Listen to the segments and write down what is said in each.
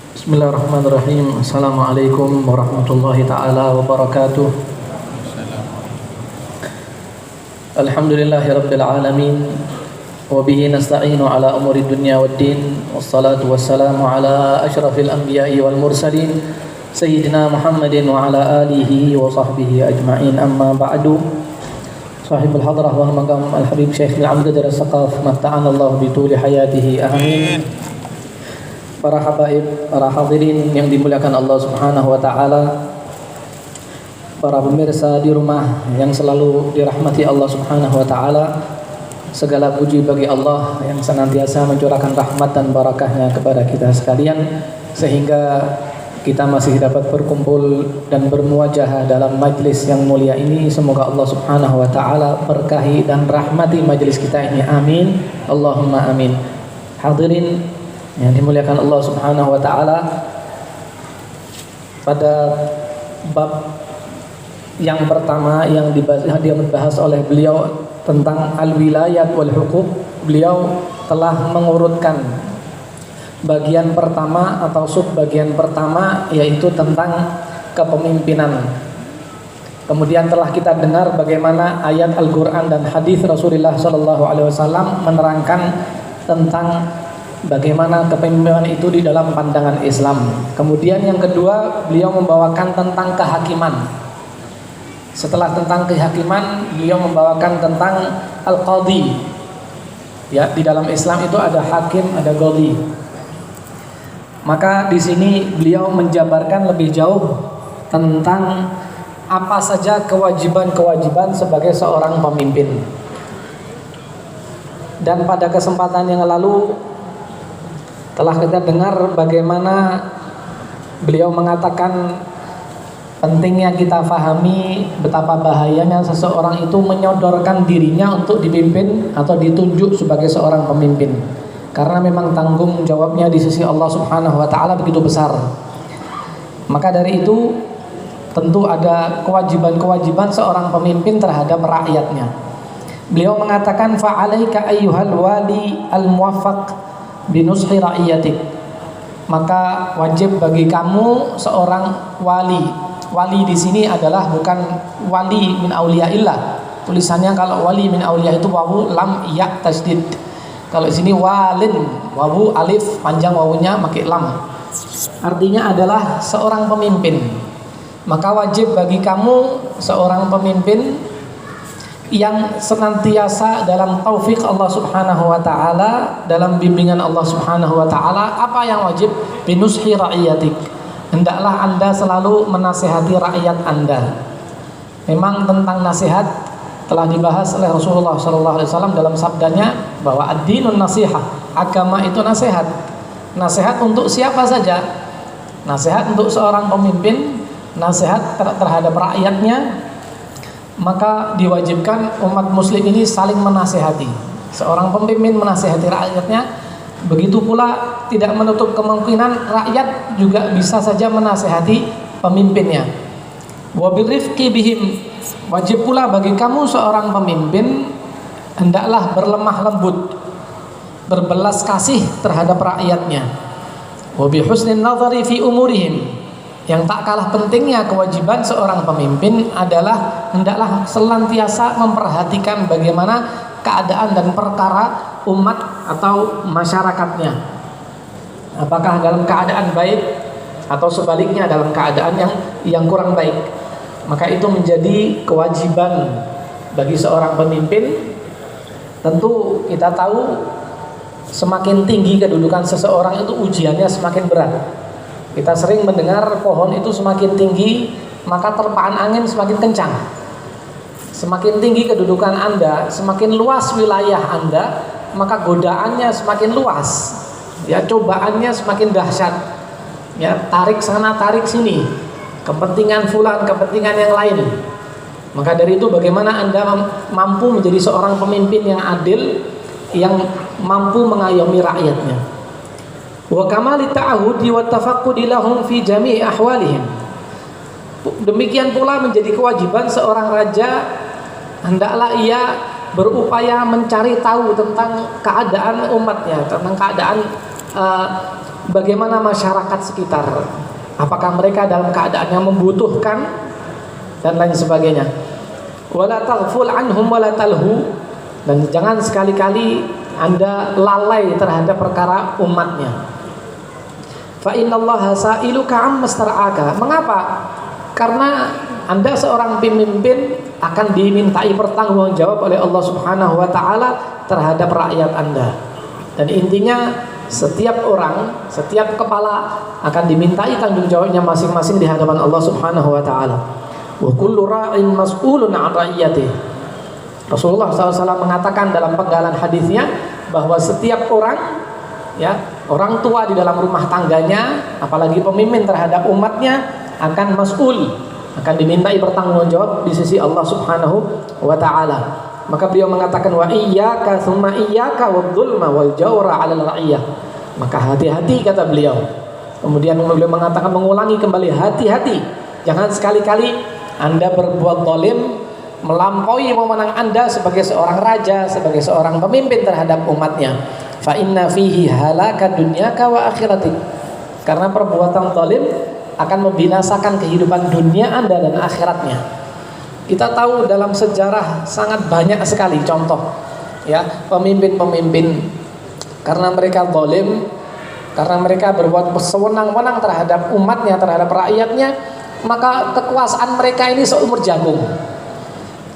Bismillahirrahmanirrahim. Assalamualaikum warahmatullahi ta'ala wabarakatuh. Alhamdulillahi rabbil alamin. Wabihi nasta'inu ala umuri dunya waddin. Wassalatu wassalamu ala ashrafil anbiya'i wal mursalin Sayyidina Muhammadin wa ala alihi wa sahbihi ajma'in. Amma ba'du. Sahibul hadrah wal maqam al-habib Syekh al-Amgad al-Saqaf matta'anallahu bituli hayatihi. Amin. Para habaib, para hadirin yang dimuliakan Allah Subhanahu wa taala, para pemirsa di rumah yang selalu dirahmati Allah Subhanahu wa taala, segala puji bagi Allah yang senantiasa mencurahkan rahmat dan barakahnya kepada kita sekalian sehingga kita masih dapat berkumpul dan bermuajahah dalam majlis yang mulia ini. Semoga Allah Subhanahu wa taala berkahi dan rahmati majlis kita ini. Amin. Allahumma amin. Hadirin yang dimuliakan Allah Subhanahu wa taala, pada bab yang pertama yang dibahas oleh beliau tentang al-wilayat wal huquq, beliau telah mengurutkan bagian pertama atau subbagian pertama, yaitu tentang kepemimpinan. Kemudian telah kita dengar bagaimana ayat Al-Qur'an dan hadis Rasulullah sallallahu alaihi wasallam menerangkan tentang bagaimana kepemimpinan itu di dalam pandangan Islam. Kemudian yang kedua, beliau membawakan tentang kehakiman. Setelah tentang kehakiman, beliau membawakan tentang al-qadhi. Ya, di dalam Islam itu ada hakim, ada qadhi. Maka di sini beliau menjabarkan lebih jauh tentang apa saja kewajiban-kewajiban sebagai seorang pemimpin. Dan pada kesempatan yang lalu telah kita dengar bagaimana beliau mengatakan pentingnya kita fahami betapa bahayanya seseorang itu menyodorkan dirinya untuk dipimpin atau ditunjuk sebagai seorang pemimpin, karena memang tanggung jawabnya di sisi Allah Subhanahu wa taala begitu besar. Maka dari itu tentu ada kewajiban-kewajiban seorang pemimpin terhadap rakyatnya. Beliau mengatakan fa'alaika ayyuhal wali al-muwaffaq binushi ra'iyatik, maka wajib bagi kamu seorang wali. Wali di sini adalah bukan wali min auliyaillah. Tulisannya kalau wali min auliya itu wawu lam ya tasdid. Kalau di sini walin, wawu alif panjang wawunya pakai lam. Artinya adalah seorang pemimpin. Maka wajib bagi kamu seorang pemimpin yang senantiasa dalam taufik Allah Subhanahu wa taala, dalam bimbingan Allah Subhanahu wa taala. Apa yang wajib? Binushi ra'iyatik. Hendaklah Anda selalu menasihati rakyat Anda. Memang tentang nasihat telah dibahas oleh Rasulullah sallallahu alaihi wasallam dalam sabdanya bahwa ad-dinun nasihah, agama itu nasihat. Nasihat untuk siapa saja? Nasihat untuk seorang pemimpin, nasihat terhadap rakyatnya. Maka diwajibkan umat muslim ini saling menasihati. Seorang pemimpin menasihati rakyatnya, begitu pula tidak menutup kemungkinan rakyat juga bisa saja menasihati pemimpinnya. Wa birrifqi bihim, wajib pula bagi kamu seorang pemimpin hendaklah berlemah lembut, berbelas kasih terhadap rakyatnya. Wa bi husnin nazari fi umurihim. Yang tak kalah pentingnya kewajiban seorang pemimpin adalah hendaklah senantiasa memperhatikan bagaimana keadaan dan perkara umat atau masyarakatnya. Apakah dalam keadaan baik atau sebaliknya dalam keadaan yang kurang baik. Maka itu menjadi kewajiban bagi seorang pemimpin. Tentu kita tahu semakin tinggi kedudukan seseorang itu ujiannya semakin berat. Kita sering mendengar pohon itu semakin tinggi maka terpaan angin semakin kencang. Semakin tinggi kedudukan Anda, semakin luas wilayah Anda, maka godaannya semakin luas. Ya, cobaannya semakin dahsyat. Ya, tarik sana tarik sini. Kepentingan fulan, kepentingan yang lain. Maka dari itu bagaimana Anda mampu menjadi seorang pemimpin yang adil, yang mampu mengayomi rakyatnya. Wa kamali ta'ahudi wa tafaqqudi lahum fi jami'i ahwalihim. Demikian pula menjadi kewajiban seorang raja, hendaklah ia berupaya mencari tahu tentang keadaan umatnya, tentang keadaan bagaimana masyarakat sekitar, apakah mereka dalam keadaan yang membutuhkan dan lain sebagainya. Wala taghful anhum wala talhu, dan jangan sekali-kali Anda lalai terhadap perkara umatnya. Fa innallaha sa'iluka ammastar'aka. Mengapa? Karena Anda seorang pemimpin akan dimintai pertanggungjawab oleh Allah Subhanahu wa taala terhadap rakyat Anda. Dan intinya setiap orang, setiap kepala akan dimintai tanggung jawabnya masing-masing di hadapan Allah Subhanahu wa taala. Wa kullu ra'in mas'ulun 'an ra'iyatihi. Rasulullah SAW mengatakan dalam penggalan hadisnya bahwa setiap orang, ya, orang tua di dalam rumah tangganya, apalagi pemimpin terhadap umatnya, akan mas'ul, akan dimintai pertanggungjawab di sisi Allah Subhanahu wa taala. Maka beliau mengatakan wa iyyaka tsumma iyyaka wadh-dhulma wal jawra 'alal ra'iyah. Maka hati-hati, kata beliau. Kemudian beliau mengatakan, mengulangi kembali, hati-hati, jangan sekali-kali Anda berbuat zalim, melampaui wewenang Anda sebagai seorang raja, sebagai seorang pemimpin terhadap umatnya. Fa inna fihi halaka dunyaka wa akhiratik. Karena perbuatan zalim akan membinasakan kehidupan dunia Anda dan akhiratnya. Kita tahu dalam sejarah sangat banyak sekali contoh, ya, pemimpin-pemimpin karena mereka zalim, karena mereka berbuat sewenang-wenang terhadap umatnya, terhadap rakyatnya, maka kekuasaan mereka ini seumur jagung.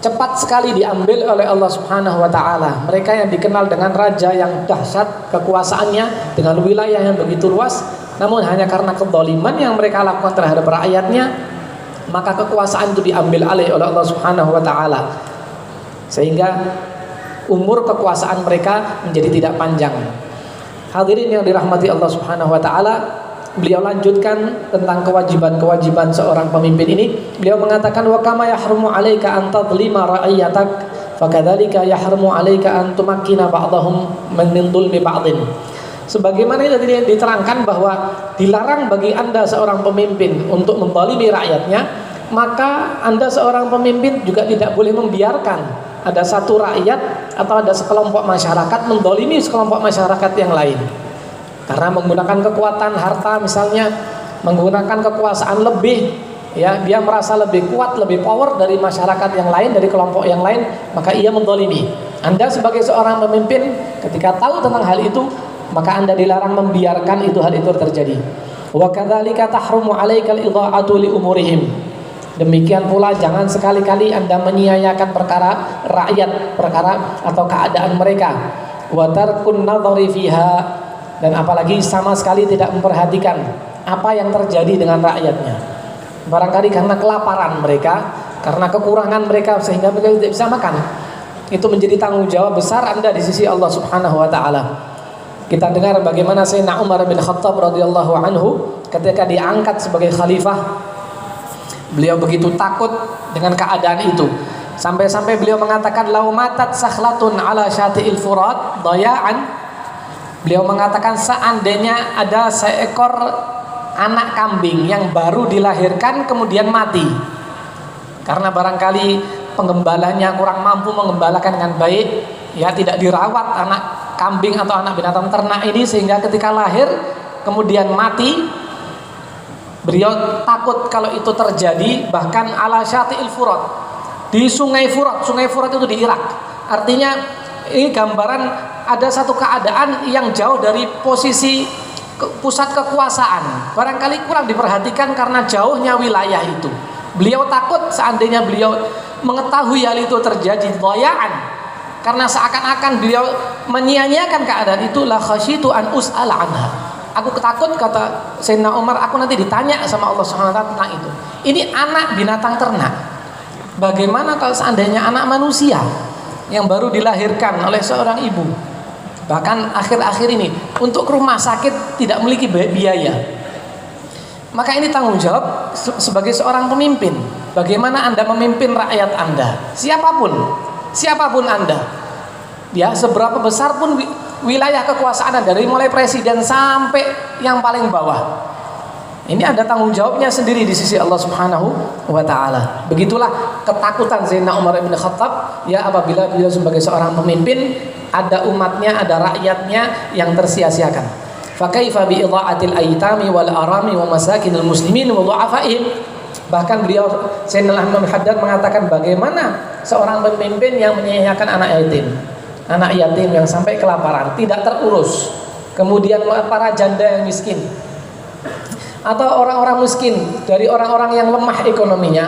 Cepat sekali diambil oleh Allah Subhanahu wa taala. Mereka yang dikenal dengan raja yang dahsyat kekuasaannya, dengan wilayah yang begitu luas, namun hanya karena kezaliman yang mereka lakukan terhadap rakyatnya, maka kekuasaan itu diambil alih oleh Allah Subhanahu wa taala. Sehingga umur kekuasaan mereka menjadi tidak panjang. Hadirin yang dirahmati Allah Subhanahu wa taala, beliau lanjutkan tentang kewajiban-kewajiban seorang pemimpin ini. Beliau mengatakan, wa kama yahrumu 'alaika an tadlima ra'iyatak fakadzalika yahrumu 'alaika an tumakkina ba'dahum min dhulmi ba'din. Sebagaimana itu tadi diterangkan bahwa dilarang bagi Anda seorang pemimpin untuk menzalimi rakyatnya, maka Anda seorang pemimpin juga tidak boleh membiarkan ada satu rakyat atau ada sekelompok masyarakat menzalimi sekelompok masyarakat yang lain. Karena menggunakan kekuatan harta misalnya, menggunakan kekuasaan lebih, ya, dia merasa lebih kuat, lebih power dari masyarakat yang lain, dari kelompok yang lain, maka ia menzalimi. Anda sebagai seorang pemimpin ketika tahu tentang hal itu, maka Anda dilarang membiarkan hal itu terjadi. Wa kadzalika tahrumu 'alaikal idha'atu li umurihim. Demikian pula jangan sekali-kali Anda menyia-nyiakan perkara rakyat, perkara atau keadaan mereka. Wa tarkun nadhari fiha, dan apalagi sama sekali tidak memperhatikan apa yang terjadi dengan rakyatnya. Barangkali karena kelaparan mereka, karena kekurangan mereka sehingga mereka tidak bisa makan. Itu menjadi tanggung jawab besar Anda di sisi Allah Subhanahu wa taala. Kita dengar bagaimana Sayyidina Umar bin Khattab radhiyallahu anhu ketika diangkat sebagai khalifah, beliau begitu takut dengan keadaan itu. Sampai-sampai beliau mengatakan, lau matat sakhlatun ala syati'il furat daya'an. Beliau mengatakan, seandainya ada seekor anak kambing yang baru dilahirkan kemudian mati, karena barangkali penggembalanya kurang mampu menggembalakan dengan baik, ya, tidak dirawat anak kambing atau anak binatang ternak ini, sehingga ketika lahir kemudian mati. Beliau takut kalau itu terjadi bahkan ala syati'il furat, di sungai Furat. Sungai Furat itu di Irak. Artinya ini gambaran ada satu keadaan yang jauh dari posisi pusat kekuasaan. Barangkali kurang diperhatikan karena jauhnya wilayah itu. Beliau takut seandainya beliau mengetahui hal itu terjadi doyaan, karena seakan-akan beliau menyia-nyiakan keadaan itu. La khasyitu an us'ala anha. Aku takut, kata Sayyidina Umar, aku nanti ditanya sama Allah Subhanahu wa taala tentang itu. Ini anak binatang ternak. Bagaimana kalau seandainya anak manusia yang baru dilahirkan oleh seorang ibu, bahkan akhir-akhir ini untuk ke rumah sakit tidak memiliki biaya? Maka ini tanggung jawab sebagai seorang pemimpin. Bagaimana Anda memimpin rakyat Anda, siapapun Anda, ya, seberapa besar pun wilayah kekuasaan Anda, dari mulai presiden sampai yang paling bawah, ini ada tanggung jawabnya sendiri di sisi Allah Subhanahu wa taala. Begitulah ketakutan Sayyidina Umar bin Khattab, ya, apabila beliau sebagai seorang pemimpin ada umatnya, ada rakyatnya yang tersia-siakan. Fa kaifa bi idha'atil aitami wal arami wa masakinil muslimin wa dhu'afaihim. Bahkan beliau Sayyidina Ahmad Haddad mengatakan bagaimana seorang pemimpin yang menyia-nyiakan anak yatim yang sampai kelaparan, tidak terurus. Kemudian para janda yang miskin atau orang-orang miskin dari orang-orang yang lemah ekonominya,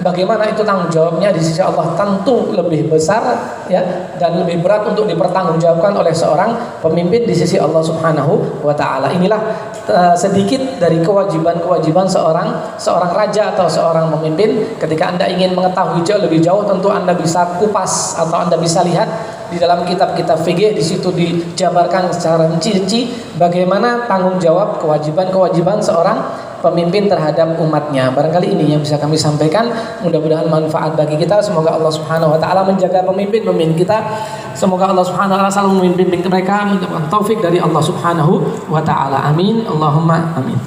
bagaimana itu tanggung jawabnya di sisi Allah tentu lebih besar ya, dan lebih berat untuk dipertanggungjawabkan oleh seorang pemimpin di sisi Allah Subhanahu wa taala. Inilah sedikit dari kewajiban-kewajiban seorang raja atau seorang pemimpin. Ketika Anda ingin mengetahui lebih jauh, tentu Anda bisa kupas atau Anda bisa lihat di dalam kitab-kitab fikih. Di situ dijabarkan secara rinci bagaimana tanggung jawab kewajiban-kewajiban seorang pemimpin terhadap umatnya. Barangkali ini yang bisa kami sampaikan, mudah-mudahan manfaat bagi kita. Semoga Allah Subhanahu wa taala menjaga pemimpin-pemimpin kita. Semoga Allah Subhanahu wa taala selalu memimpin mereka, mendapatkan taufik dari Allah Subhanahu wa taala. Amin. Allahumma amin.